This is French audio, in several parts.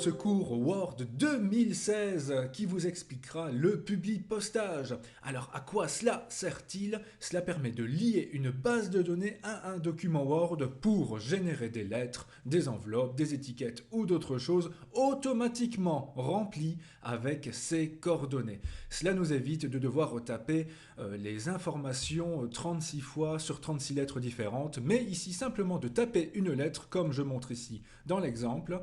ce cours Word 2016 qui vous expliquera le publipostage. Alors à quoi cela sert-il? Cela permet de lier une base de données à un document Word pour générer des lettres, des enveloppes, des étiquettes ou d'autres choses automatiquement remplies avec ces coordonnées. Cela nous évite de devoir retaper les informations 36 fois sur 36 lettres différentes, mais ici simplement de taper une lettre comme je montre ici dans l'exemple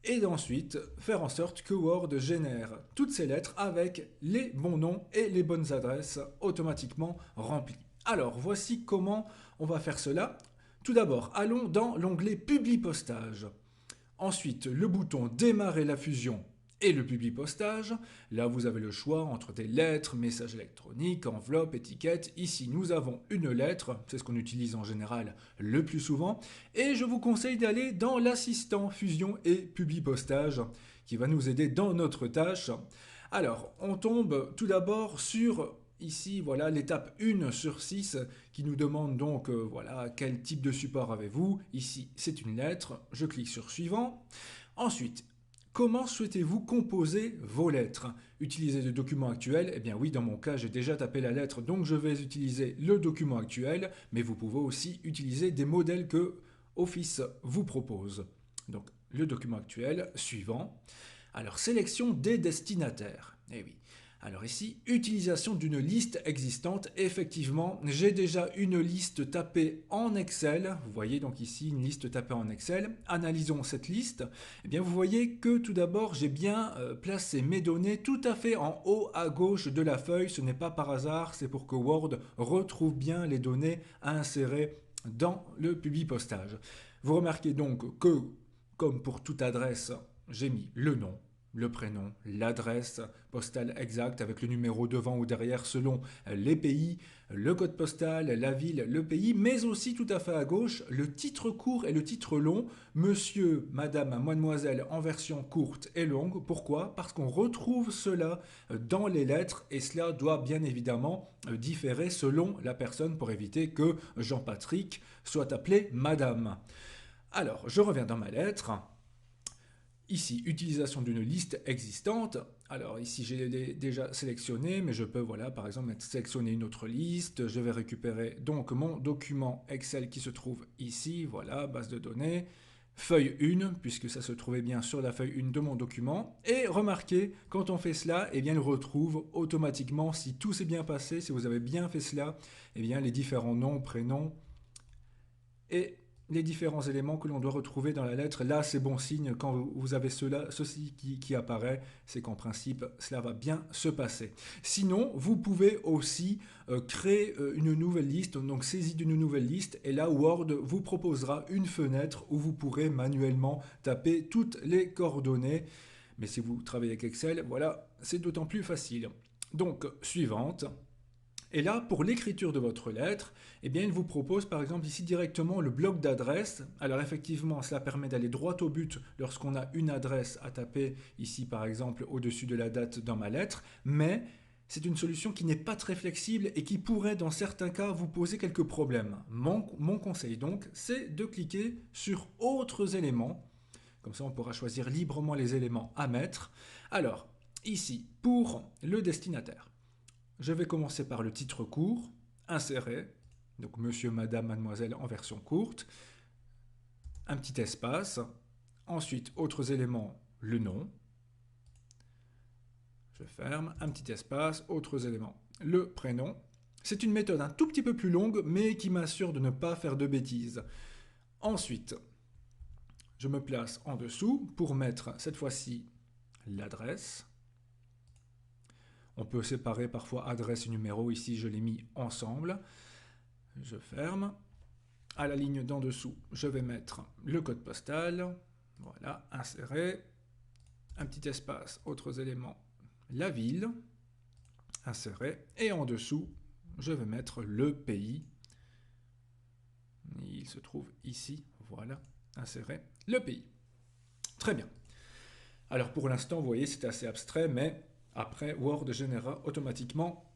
et d'ensuite faire en sorte que Word génère toutes ces lettres avec les bons noms et les bonnes adresses automatiquement remplies. Alors voici comment on va faire cela. Tout d'abord, allons dans l'onglet Publipostage. Ensuite, le bouton Démarrer la fusion et le publipostage. Là, vous avez le choix entre des lettres, messages électroniques, enveloppes, étiquettes. Ici, nous avons une lettre, c'est ce qu'on utilise en général le plus souvent. Et je vous conseille d'aller dans l'assistant fusion et publipostage qui va nous aider dans notre tâche. Alors, on tombe tout d'abord sur ici, voilà, l'étape 1 sur 6 qui nous demande donc, voilà, quel type de support avez-vous. Ici, c'est une lettre. Je clique sur Suivant. Ensuite, comment souhaitez-vous composer vos lettres? Utiliser le document actuel? Eh bien oui, dans mon cas, j'ai déjà tapé la lettre, donc je vais utiliser le document actuel, mais vous pouvez aussi utiliser des modèles que Office vous propose. Donc, le document actuel, suivant. Alors, sélection des destinataires. Eh oui. Alors ici, utilisation d'une liste existante. Effectivement, j'ai déjà une liste tapée en Excel. Vous voyez donc ici une liste tapée en Excel. Analysons cette liste. Eh bien, vous voyez que tout d'abord, j'ai bien placé mes données tout à fait en haut à gauche de la feuille. Ce n'est pas par hasard, c'est pour que Word retrouve bien les données à insérer dans le publipostage. Vous remarquez donc que, comme pour toute adresse, j'ai mis le nom, le prénom, l'adresse postale exacte avec le numéro devant ou derrière selon les pays, le code postal, la ville, le pays, mais aussi tout à fait à gauche, le titre court et le titre long, monsieur, madame, mademoiselle en version courte et longue. Pourquoi? Parce qu'on retrouve cela dans les lettres et cela doit bien évidemment différer selon la personne pour éviter que Jean-Patrick soit appelé madame. Alors, je reviens dans ma lettre. Ici, utilisation d'une liste existante. Alors ici, j'ai déjà sélectionné, mais je peux, voilà, par exemple, sélectionner une autre liste. Je vais récupérer donc mon document Excel qui se trouve ici. Voilà, base de données. Feuille 1, puisque ça se trouvait bien sur la feuille 1 de mon document. Et remarquez, quand on fait cela, eh bien, il retrouve automatiquement, si tout s'est bien passé, si vous avez bien fait cela, eh bien, les différents noms, prénoms et les différents éléments que l'on doit retrouver dans la lettre. Là, c'est bon signe. Quand vous avez ceci qui apparaît, c'est qu'en principe, cela va bien se passer. Sinon, vous pouvez aussi créer une nouvelle liste, donc saisie d'une nouvelle liste, et là, Word vous proposera une fenêtre où vous pourrez manuellement taper toutes les coordonnées. Mais si vous travaillez avec Excel, voilà, c'est d'autant plus facile. Donc, suivante. Et là, pour l'écriture de votre lettre, eh bien, il vous propose par exemple ici directement le bloc d'adresse. Alors effectivement, cela permet d'aller droit au but lorsqu'on a une adresse à taper ici par exemple au-dessus de la date dans ma lettre, mais c'est une solution qui n'est pas très flexible et qui pourrait dans certains cas vous poser quelques problèmes. Mon conseil donc, c'est de cliquer sur autres éléments. Comme ça, on pourra choisir librement les éléments à mettre. Alors, ici, pour le destinataire. Je vais commencer par le titre court, insérer, donc monsieur, madame, mademoiselle en version courte, un petit espace, ensuite autres éléments, le nom, je ferme, un petit espace, autres éléments, le prénom. C'est une méthode un tout petit peu plus longue, mais qui m'assure de ne pas faire de bêtises. Ensuite, je me place en dessous pour mettre cette fois-ci l'adresse. On peut séparer parfois adresse et numéro, ici je l'ai mis ensemble. Je ferme. À la ligne d'en dessous, je vais mettre le code postal. Voilà, insérer. Un petit espace, autres éléments, la ville. Insérer. Et en dessous, je vais mettre le pays. Il se trouve ici. Voilà, insérer le pays. Très bien. Alors pour l'instant, vous voyez, c'est assez abstrait, mais après, Word générera automatiquement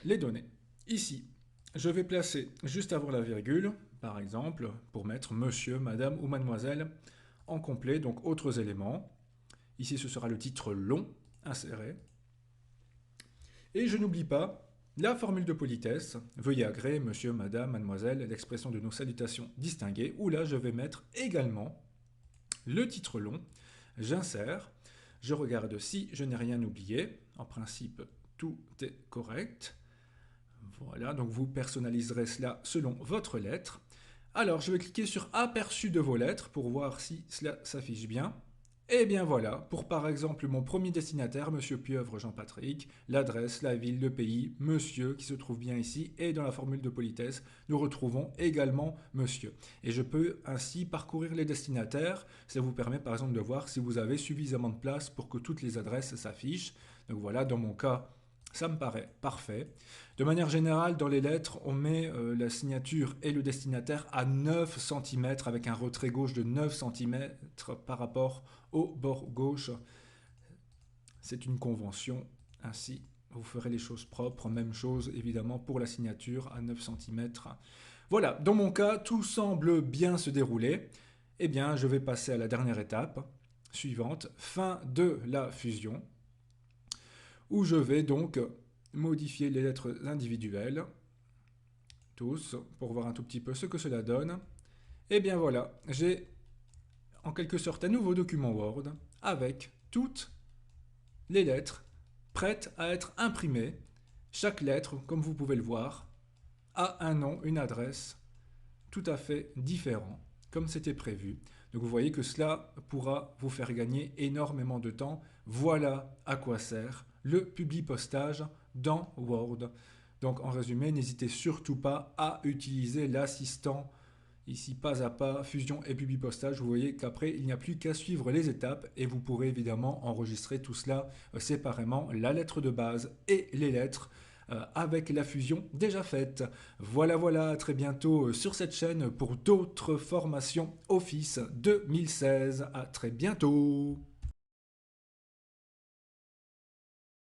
les données. Ici, je vais placer juste avant la virgule, par exemple, pour mettre monsieur, madame ou mademoiselle en complet, donc autres éléments. Ici, ce sera le titre long, inséré. Et je n'oublie pas la formule de politesse. Veuillez agréer, monsieur, madame, mademoiselle, l'expression de nos salutations distinguées, où là, je vais mettre également le titre long. J'insère. Je regarde si je n'ai rien oublié. En principe, tout est correct. Voilà, donc vous personnaliserez cela selon votre lettre. Alors, je vais cliquer sur Aperçu de vos lettres pour voir si cela s'affiche bien. Et bien voilà, pour par exemple mon premier destinataire, Monsieur Pieuvre Jean-Patrick, l'adresse, la ville, le pays, Monsieur qui se trouve bien ici, et dans la formule de politesse, nous retrouvons également Monsieur. Et je peux ainsi parcourir les destinataires, ça vous permet par exemple de voir si vous avez suffisamment de place pour que toutes les adresses s'affichent. Donc voilà, dans mon cas, ça me paraît parfait. De manière générale, dans les lettres, on met la signature et le destinataire à 9 cm avec un retrait gauche de 9 cm par rapport au bord gauche. C'est une convention, ainsi vous ferez les choses propres. Même chose évidemment pour la signature à 9 cm. Voilà, dans mon cas, tout semble bien se dérouler. Eh bien, je vais passer à la dernière étape suivante, fin de la fusion, où je vais donc modifier les lettres individuelles, tous, pour voir un tout petit peu ce que cela donne. Et bien voilà, j'ai en quelque sorte un nouveau document Word avec toutes les lettres prêtes à être imprimées. Chaque lettre, comme vous pouvez le voir, a un nom, une adresse tout à fait différent, comme c'était prévu. Donc vous voyez que cela pourra vous faire gagner énormément de temps. Voilà à quoi sert le publipostage dans Word. Donc en résumé, n'hésitez surtout pas à utiliser l'assistant ici pas à pas, fusion et publipostage. Vous voyez qu'après, il n'y a plus qu'à suivre les étapes et vous pourrez évidemment enregistrer tout cela séparément, la lettre de base et les lettres avec la fusion déjà faite. Voilà, voilà, à très bientôt sur cette chaîne pour d'autres formations Office 2016. À très bientôt.